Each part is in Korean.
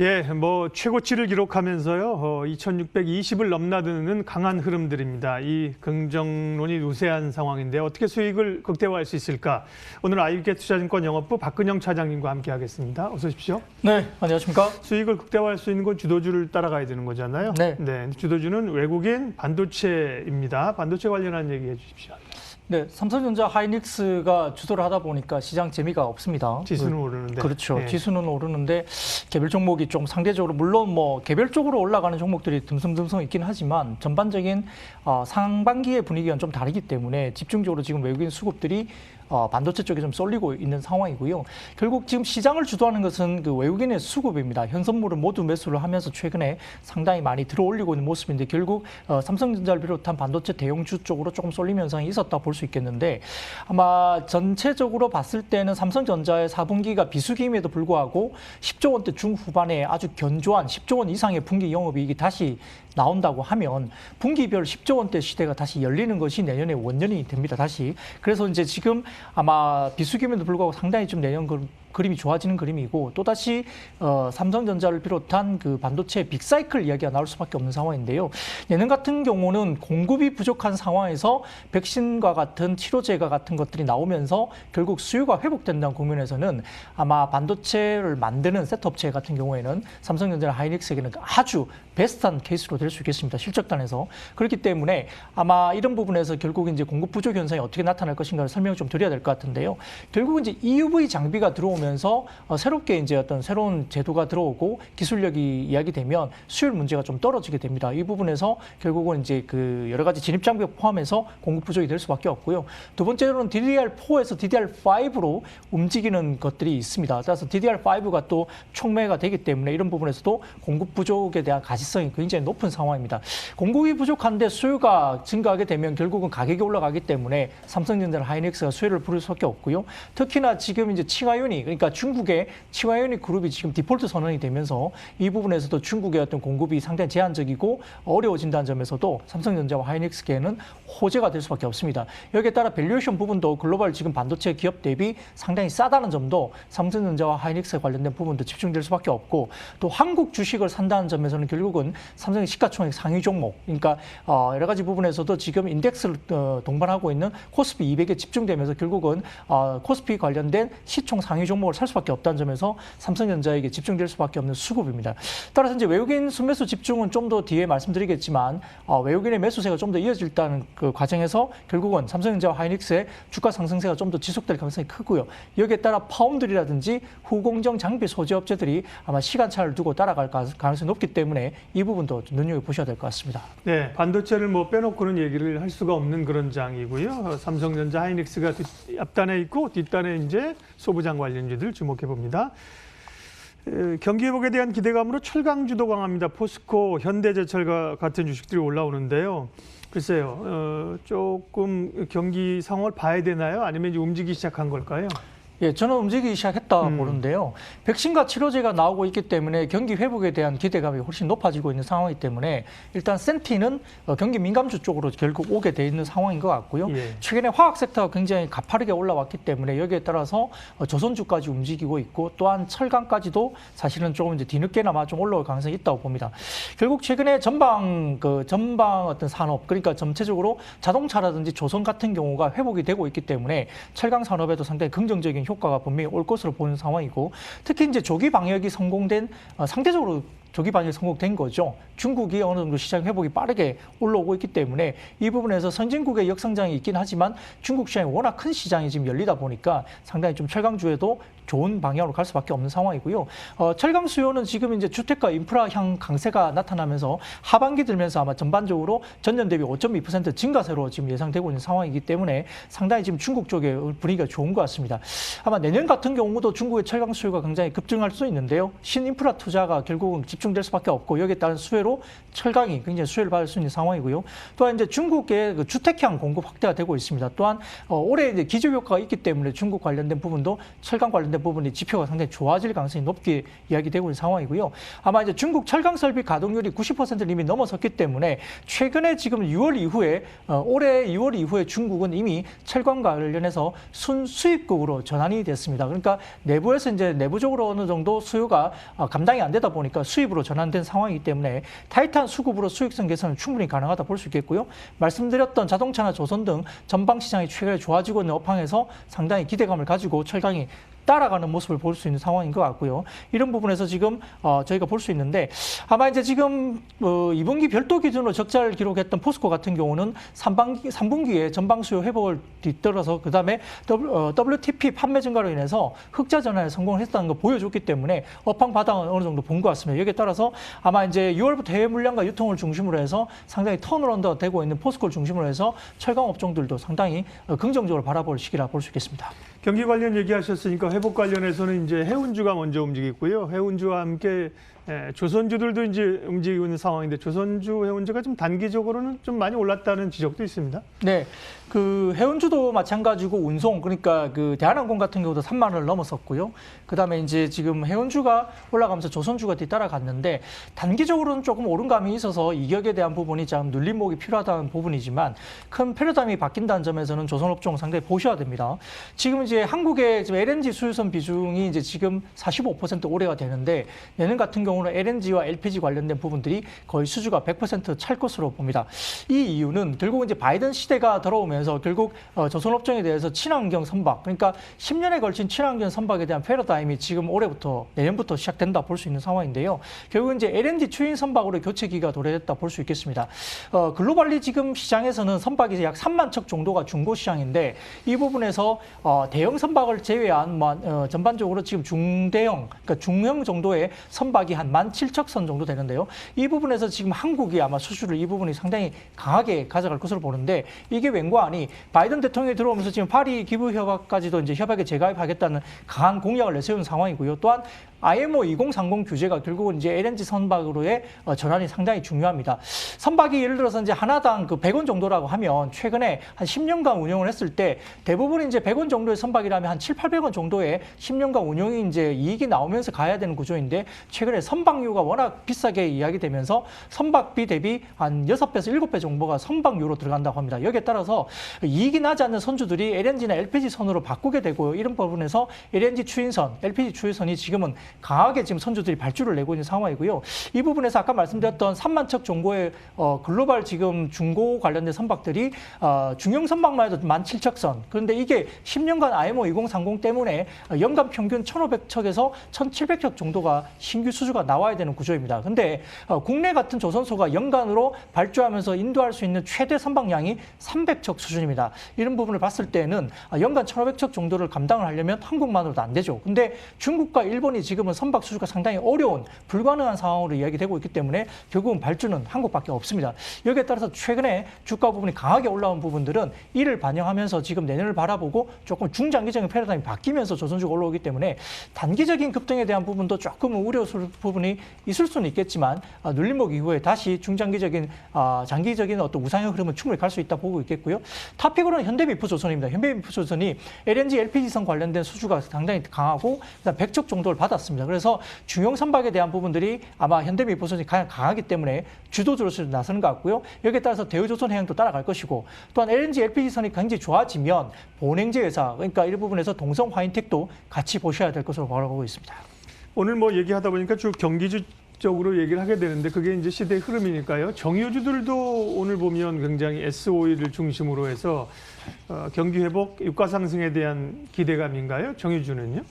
예, 뭐 최고치를 기록하면서요, 2,620을 넘나드는 강한 흐름들입니다. 이 긍정론이 우세한 상황인데 어떻게 수익을 극대화할 수 있을까? 오늘 아이비케투자증권 영업부 박근영 차장님과 함께하겠습니다. 어서 오십시오. 네, 안녕하십니까? 수익을 극대화할 수 있는 건 주도주를 따라가야 되는 거잖아요. 네. 주도주는 외국인 반도체입니다. 반도체 관련한 얘기해 주십시오. 네, 삼성전자 하이닉스가 주도를 하다 보니까 시장 재미가 없습니다. 지수는 오르는데. 그렇죠. 예. 지수는 오르는데 개별 종목이 좀 상대적으로 물론 뭐 개별적으로 올라가는 종목들이 듬성듬성 있긴 하지만 전반적인 상반기의 분위기가 좀 다르기 때문에 집중적으로 지금 외국인 수급들이 반도체 쪽에 좀 쏠리고 있는 상황이고요. 결국 지금 시장을 주도하는 것은 그 외국인의 수급입니다. 현선물을 모두 매수를 하면서 최근에 상당히 많이 들어올리고 있는 모습인데 결국 삼성전자를 비롯한 반도체 대형주 쪽으로 조금 쏠림 현상이 있었다 볼 수 있겠는데 아마 전체적으로 봤을 때는 삼성전자의 4분기가 비수기임에도 불구하고 10조 원대 중후반에 아주 견조한 10조 원 이상의 분기 영업이익이 다시 나온다고 하면 분기별 10조 원대 시대가 다시 열리는 것이 내년에 원년이 됩니다. 다시. 그래서 이제 지금 아마 비수기임에도 불구하고 상당히 좀 내년 그림이 좋아지는 그림이고 또다시 삼성전자를 비롯한 그 반도체 빅사이클 이야기가 나올 수밖에 없는 상황인데요. 내년 같은 경우는 공급이 부족한 상황에서 백신과 같은 치료제가 같은 것들이 나오면서 결국 수요가 회복된다는 국면에서는 아마 반도체를 만드는 셋업체 같은 경우에는 삼성전자나 하이닉스에게는 아주 베스트한 케이스로 될 수 있겠습니다. 실적단에서. 그렇기 때문에 아마 이런 부분에서 결국 이제 공급 부족 현상이 어떻게 나타날 것인가를 설명을 좀 드려야 될 것 같은데요. 결국 이제 EUV 장비가 들어오면서 새롭게 이제 어떤 새로운 제도가 들어오고 기술력이 이야기되면 수율 문제가 좀 떨어지게 됩니다. 이 부분에서 결국은 이제 그 여러 가지 진입 장비가 포함해서 공급 부족이 될 수밖에 없고요. 두 번째로는 DDR4에서 DDR5로 움직이는 것들이 있습니다. 따라서 DDR5가 또 촉매가 되기 때문에 이런 부분에서도 공급 부족에 대한 가시성이 굉장히 높은 상황입니다. 공급이 부족한데 수요가 증가하게 되면 결국은 가격이 올라가기 때문에 삼성전자나 하이닉스가 수혜를 부를 수밖에 없고요. 특히나 지금 이제 칭화윤이 그러니까 중국의 칭화윤이 그룹이 지금 디폴트 선언이 되면서 이 부분에서도 중국의 어떤 공급이 상당히 제한적이고 어려워진다는 점에서도 삼성전자와 하이닉스계는 호재가 될 수밖에 없습니다. 여기에 따라 밸류에이션 부분도 글로벌 지금 반도체 기업 대비 상당히 싸다는 점도 삼성전자와 하이닉스에 관련된 부분도 집중될 수밖에 없고 또 한국 주식을 산다는 점에서는 결국은 삼성의 시가총액 상위 종목 그러니까 여러 가지 부분에서도 지금 인덱스를 동반하고 있는 코스피 200에 집중되면서 결국은 코스피 관련된 시총 상위 종목을 살 수밖에 없다는 점에서 삼성전자에게 집중될 수밖에 없는 수급입니다. 따라서 이제 외국인 순매수 집중은 좀 더 뒤에 말씀드리겠지만 외국인의 매수세가 좀 더 이어질다는 그 과정에서 결국은 삼성전자와 하이닉스의 주가 상승세가 좀 더 지속될 가능성이 크고요. 여기에 따라 파운드리라든지 후공정 장비 소재 업체들이 아마 시간차를 두고 따라갈 가능성이 높기 때문에 이 부분도 눈여겨보셔야 될 것 같습니다. 네, 반도체를 뭐 빼놓고는 얘기를 할 수가 없는 그런 장이고요. 삼성전자, 하이닉스가 앞단에 있고 뒷단에 이제 소부장 관련주들 주목해 봅니다. 경기 회복에 대한 기대감으로 철강주도 강합니다. 포스코, 현대제철과 같은 주식들이 올라오는데요. 글쎄요, 조금 경기 상황을 봐야 되나요? 아니면 이제 움직이기 시작한 걸까요? 예, 저는 움직이기 시작했다 보는데요. 백신과 치료제가 나오고 있기 때문에 경기 회복에 대한 기대감이 훨씬 높아지고 있는 상황이기 때문에 일단 센티는 경기 민감주 쪽으로 결국 오게 돼 있는 상황인 것 같고요. 예. 최근에 화학 섹터가 굉장히 가파르게 올라왔기 때문에 여기에 따라서 조선주까지 움직이고 있고 또한 철강까지도 사실은 조금 이제 뒤늦게나마 좀 올라올 가능성이 있다고 봅니다. 결국 최근에 전방 어떤 산업 그러니까 전체적으로 자동차라든지 조선 같은 경우가 회복이 되고 있기 때문에 철강 산업에도 상당히 긍정적인 효과가 분명히 올 것으로 보는 상황이고 특히 이제 조기 방역이 성공된 상대적으로 조기 방역이 성공된 거죠. 중국이 어느 정도 시장 회복이 빠르게 올라오고 있기 때문에 이 부분에서 선진국의 역성장이 있긴 하지만 중국 시장이 워낙 큰 시장이 지금 열리다 보니까 상당히 좀 철강주에도 좋은 방향으로 갈 수밖에 없는 상황이고요. 철강 수요는 지금 이제 주택과 인프라향 강세가 나타나면서 하반기 들면서 아마 전반적으로 전년 대비 5.2% 증가세로 지금 예상되고 있는 상황이기 때문에 상당히 지금 중국 쪽의 분위기가 좋은 것 같습니다. 아마 내년 같은 경우도 중국의 철강 수요가 굉장히 급증할 수 있는데요. 신인프라 투자가 결국은 집중될 수밖에 없고 여기에 따른 수혜로 철강이 굉장히 수혜를 받을 수 있는 상황이고요. 또한 이제 중국의 그 주택형 공급 확대가 되고 있습니다. 또한 올해 이제 기저 효과가 있기 때문에 중국 관련된 부분도 철강 관련된 부분이 지표가 상당히 좋아질 가능성이 높게 이야기되고 있는 상황이고요. 아마 이제 중국 철강 설비 가동률이 90%를 이미 넘어섰기 때문에 최근에 지금 6월 이후에 올해 6월 이후에 중국은 이미 철강 관련해서 순수입국으로 전환이 됐습니다. 그러니까 내부에서 이제 내부적으로 어느 정도 수요가 감당이 안 되다 보니까 수입으로 전환된 상황이기 때문에 타이트한 수급으로 수익성 개선은 충분히 가능하다 볼 수 있겠고요. 말씀드렸던 자동차나 조선 등 전방 시장이 최근에 좋아지고 있는 업황에서 상당히 기대감을 가지고 철강이 따라가는 모습을 볼 수 있는 상황인 것 같고요. 이런 부분에서 지금 저희가 볼 수 있는데 아마 이제 지금 2분기 별도 기준으로 적자를 기록했던 포스코 같은 경우는 3분기에 전방 수요 회복을 뒤떨어서 그다음에 WTP 판매 증가로 인해서 흑자 전환에 성공을 했다는 걸 보여줬기 때문에 업황 바닥은 어느 정도 본 것 같습니다. 여기에 따라서 아마 이제 6월부터 해외 물량과 유통을 중심으로 해서 상당히 턴어라운드가 되고 있는 포스코를 중심으로 해서 철강 업종들도 상당히 긍정적으로 바라볼 시기라 볼 수 있겠습니다. 경기 관련 얘기하셨으니까 회복 관련해서는 이제 해운주가 먼저 움직이고요. 해운주와 함께 조선주들도 이제 움직이고 있는 상황인데 조선주, 해운주가 좀 단기적으로는 좀 많이 올랐다는 지적도 있습니다. 네, 그 해운주도 마찬가지고 운송 그러니까 그 대한항공 같은 경우도 3만 원을 넘었었고요. 그다음에 이제 지금 해운주가 올라가면서 조선주가 뒤따라갔는데 단기적으로는 조금 오름감이 있어서 이격에 대한 부분이 좀 눌림목이 필요하다는 부분이지만 큰 패러다임이 바뀐다는 점에서는 조선업종 상당히 보셔야 됩니다. 지금 이제 한국의 지금 LNG 수유선 비중이 이제 지금 45% 올해가 되는데 내년 같은 경우는 LNG와 LPG 관련된 부분들이 거의 수주가 100% 찰 것으로 봅니다. 이 이유는 결국 이제 바이든 시대가 들어오면서 결국 조선업종에 대해서 친환경 선박, 그러니까 10년에 걸친 친환경 선박에 대한 패러다임이 지금 올해부터 내년부터 시작된다 볼 수 있는 상황인데요. 결국 이제 LNG 추인 선박으로 교체기가 도래했다 볼 수 있겠습니다. 글로벌리 지금 시장에서는 선박이 약 3만 척 정도가 중고 시장인데 이 부분에서 대형 선박을 제외한 전반적으로 지금 중대형, 그러니까 중형 정도의 선박이 한 17,000척선 정도 되는데요. 이 부분에서 지금 한국이 아마 수주를 이 부분이 상당히 강하게 가져갈 것으로 보는데 이게 웬거 아니 바이든 대통령이 들어오면서 지금 파리 기부 협약까지도 이제 협약에 재가입하겠다는 강한 공약을 내세운 상황이고요. 또한 IMO 2030 규제가 결국은 이제 LNG 선박으로의 전환이 상당히 중요합니다. 선박이 예를 들어서 이제 하나당 그 100원 정도라고 하면 최근에 한 10년간 운영을 했을 때 대부분 이제 100원 정도의 선박이라면 한 700~800원 정도의 10년간 운영이 이제 이익이 나오면서 가야 되는 구조인데 최근에 선박료가 워낙 비싸게 이야기되면서 선박비 대비 한 6배에서 7배 정도가 선박료로 들어간다고 합니다. 여기에 따라서 이익이 나지 않는 선주들이 LNG나 LPG 선으로 바꾸게 되고요. 이런 부분에서 LNG 추인선, LPG 추인선이 지금은 강하게 지금 선주들이 발주를 내고 있는 상황이고요. 이 부분에서 아까 말씀드렸던 3만 척 정도의 글로벌 지금 중고 관련된 선박들이 중형 선박만 해도 17,000척선. 그런데 이게 10년간 IMO 2030 때문에 연간 평균 1,500척에서 1,700척 정도가 신규 수주가 나와야 되는 구조입니다. 근데 국내 같은 조선소가 연간으로 발주하면서 인도할 수 있는 최대 선박량이 300척 수준입니다. 이런 부분을 봤을 때는 연간 1,500척 정도를 감당을 하려면 한국만으로도 안 되죠. 근데 중국과 일본이 지금은 선박 수주가 상당히 어려운 불가능한 상황으로 이야기되고 있기 때문에 결국은 발주는 한국밖에 없습니다. 여기에 따라서 최근에 주가 부분이 강하게 올라온 부분들은 이를 반영하면서 지금 내년을 바라보고 조금 중장기적인 패러다임이 바뀌면서 조선주가 올라오기 때문에 단기적인 급등에 대한 부분도 조금 우려스러운 부분이 있을 수는 있겠지만 눌림목 이후에 다시 중장기적인 장기적인 어떤 우상향 흐름은 충분히 갈 수 있다 보고 있겠고요. 탑픽으로는 현대미포조선입니다. 현대미포조선이 LNG, LPG선 관련된 수주가 상당히 강하고 100척 정도를 받았습니다. 그래서 중형 선박에 대한 부분들이 아마 현대미포조선이 가장 강하기 때문에 주도주로 나서는 것 같고요. 여기에 따라서 대우조선해양도 따라갈 것이고 또한 LNG, LPG선이 굉장히 좋아지면 본행제 회사, 그러니까 이 부분에서 동성 화인텍도 같이 보셔야 될 것으로 바라보고 있습니다. 오늘 뭐 얘기하다 보니까 쭉 경기주 쪽으로 얘기를 하게 되는데 그게 이제 시대의 흐름이니까요. 정유주들도 오늘 보면 굉장히 S-OI를 중심으로 해서 경기 회복, 유가 상승에 대한 기대감인가요? 정유주는요?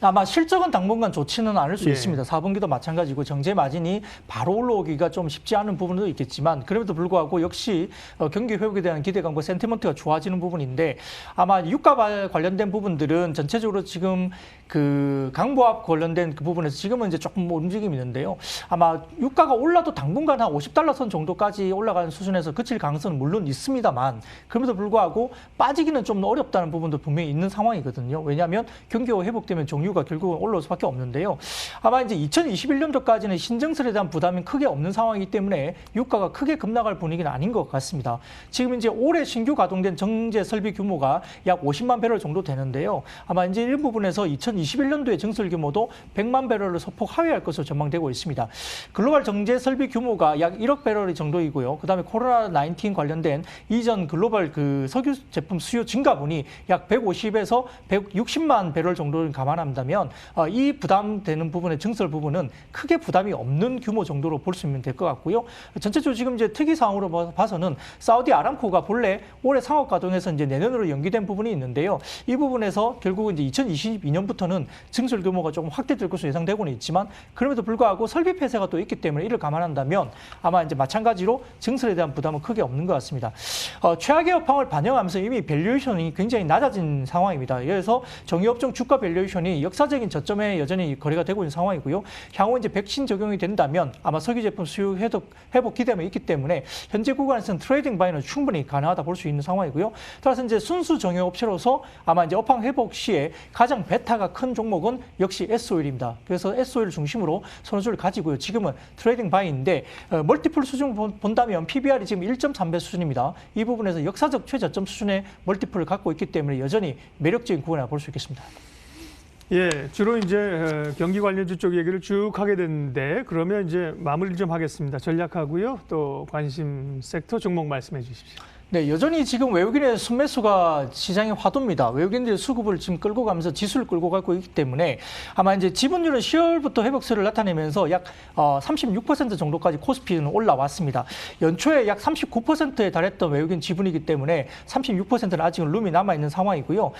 아마 실적은 당분간 좋지는 않을 수 예. 있습니다. 4분기도 마찬가지고 정제 마진이 바로 올라오기가 좀 쉽지 않은 부분도 있겠지만 그럼에도 불구하고 역시 경기 회복에 대한 기대감과 센티먼트가 좋아지는 부분인데 아마 유가 관련된 부분들은 전체적으로 지금 그 강보합 관련된 그 부분에서 지금은 이제 조금 움직임이 있는데요. 아마 유가가 올라도 당분간 한 $50 선 정도까지 올라가는 수준에서 그칠 가능성은 물론 있습니다만 그럼에도 불구하고 빠지기는 좀 어렵다는 부분도 분명히 있는 상황이거든요. 왜냐하면 경기가 회복되면 정유 이유가 결국은 올라올 수밖에 없는데요. 아마 이제 2021년도까지는 신증설에 대한 부담이 크게 없는 상황이기 때문에 유가가 크게 급락할 분위기는 아닌 것 같습니다. 지금 이제 올해 신규 가동된 정제 설비 규모가 약 50만 배럴 정도 되는데요. 아마 이제 일부분에서 2021년도의 증설 규모도 100만 배럴을 소폭 하회할 것으로 전망되고 있습니다. 글로벌 정제 설비 규모가 약 1억 배럴 정도이고요. 그다음에 코로나19 관련된 이전 글로벌 그 석유 제품 수요 증가분이 약 150에서 160만 배럴 정도를 감안한다면 이 부담되는 부분의 증설 부분은 크게 부담이 없는 규모 정도로 볼 수 있으면 될 것 같고요. 전체적으로 지금 이제 특이 사항으로 봐서는 사우디 아람코가 본래 올해 상업 가동에서 이제 내년으로 연기된 부분이 있는데요. 이 부분에서 결국은 이제 2022년부터는 증설 규모가 조금 확대될 것으로 예상되고는 있지만 그럼에도 불구하고 설비 폐쇄가 또 있기 때문에 이를 감안한다면 아마 이제 마찬가지로 증설에 대한 부담은 크게 없는 것 같습니다. 최악의 여파를 반영하면서 이미 밸류에이션이 굉장히 낮아진 상황입니다. 그래서 정유업종 주가 밸류에이션이 역사적인 저점에 여전히 거래가 되고 있는 상황이고요. 향후 이제 백신 적용이 된다면 아마 석유 제품 수요 회복 기대감이 있기 때문에 현재 구간에서는 트레이딩 바이는 충분히 가능하다 볼 수 있는 상황이고요. 따라서 이제 순수 정유업체로서 아마 이제 업황 회복 시에 가장 베타가 큰 종목은 역시 S오일입니다. 그래서 S오일 중심으로 선호주를 가지고요. 지금은 트레이딩 바이인데 멀티플 수준 본다면 PBR이 지금 1.3배 수준입니다. 이 부분에서 역사적 최저점 수준의 멀티플을 갖고 있기 때문에 여전히 매력적인 구간이라고 볼 수 있겠습니다. 예, 주로 이제 경기 관련주 쪽 얘기를 쭉 하게 됐는데 그러면 이제 마무리 좀 하겠습니다. 전략하고요. 또 관심 섹터 종목 말씀해 주십시오. 네, 여전히 지금 외국인의 순매수가 시장의 화두입니다. 외국인들의 수급을 지금 끌고 가면서 지수를 끌고 가고 있기 때문에 아마 이제 지분율은 10월부터 회복세를 나타내면서 약 36% 정도까지 코스피는 올라왔습니다. 연초에 약 39%에 달했던 외국인 지분이기 때문에 36%는 아직은 룸이 남아있는 상황이고요.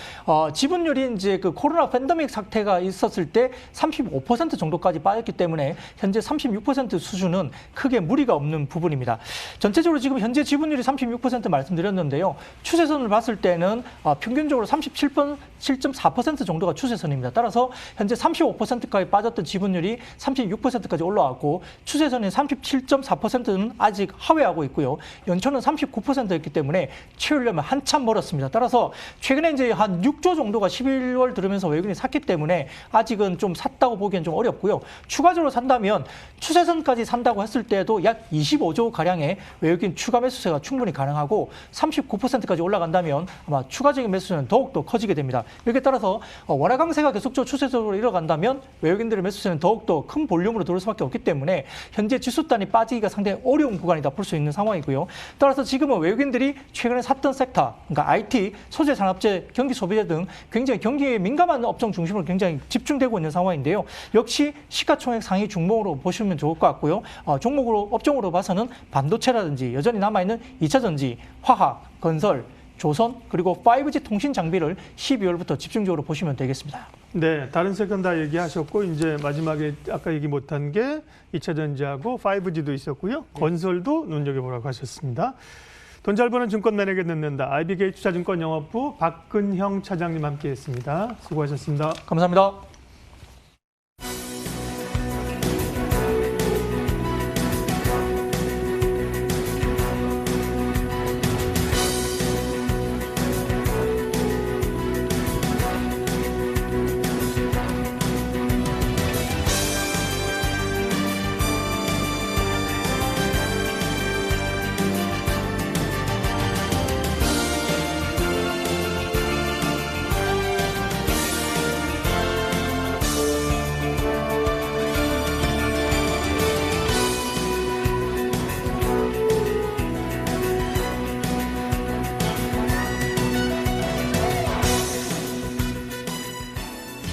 지분율이 이제 그 코로나 팬데믹 사태가 있었을 때 35% 정도까지 빠졌기 때문에 현재 36% 수준은 크게 무리가 없는 부분입니다. 전체적으로 지금 현재 지분율이 36% 말씀드렸는데요. 추세선을 봤을 때는 평균적으로 37.4% 정도가 추세선입니다. 따라서 현재 35%까지 빠졌던 지분율이 36%까지 올라왔고 추세선인 37.4%는 아직 하회하고 있고요. 연초는 39%였기 때문에 채우려면 한참 멀었습니다. 따라서 최근에 이제 한 6조 정도가 11월 들으면서 외국인이 샀기 때문에 아직은 좀 샀다고 보기엔 좀 어렵고요. 추가적으로 산다면 추세선까지 산다고 했을 때도 약 25조 가량의 외국인 추가 매수세가 충분히 가능하고 39%까지 올라간다면 아마 추가적인 매수세는 더욱더 커지게 됩니다. 이렇게 따라서 원화 강세가 계속적으로 추세적으로 이뤄간다면 외국인들의 매수세는 더욱더 큰 볼륨으로 들어올 수밖에 없기 때문에 현재 지수 단위 빠지기가 상당히 어려운 구간이다 볼 수 있는 상황이고요. 따라서 지금은 외국인들이 최근에 샀던 섹터, 그러니까 IT, 소재 산업재, 경기 소비재 등 굉장히 경기에 민감한 업종 중심으로 굉장히 집중되고 있는 상황인데요. 역시 시가총액 상위 종목으로 보시면 좋을 것 같고요. 종목으로 업종으로 봐서는 반도체라든지 여전히 남아있는 2차전지, 화학, 건설, 조선 그리고 5G 통신 장비를 12월부터 집중적으로 보시면 되겠습니다. 네, 다른 섹터는 다 얘기하셨고 이제 마지막에 아까 얘기 못한 게 2차 전지하고 5G도 있었고요. 건설도 눈여겨보라고 하셨습니다. 돈 잘 버는 증권 매력에 넣는다. IBK 투자증권 영업부 박근형 차장님 함께했습니다. 수고하셨습니다. 감사합니다.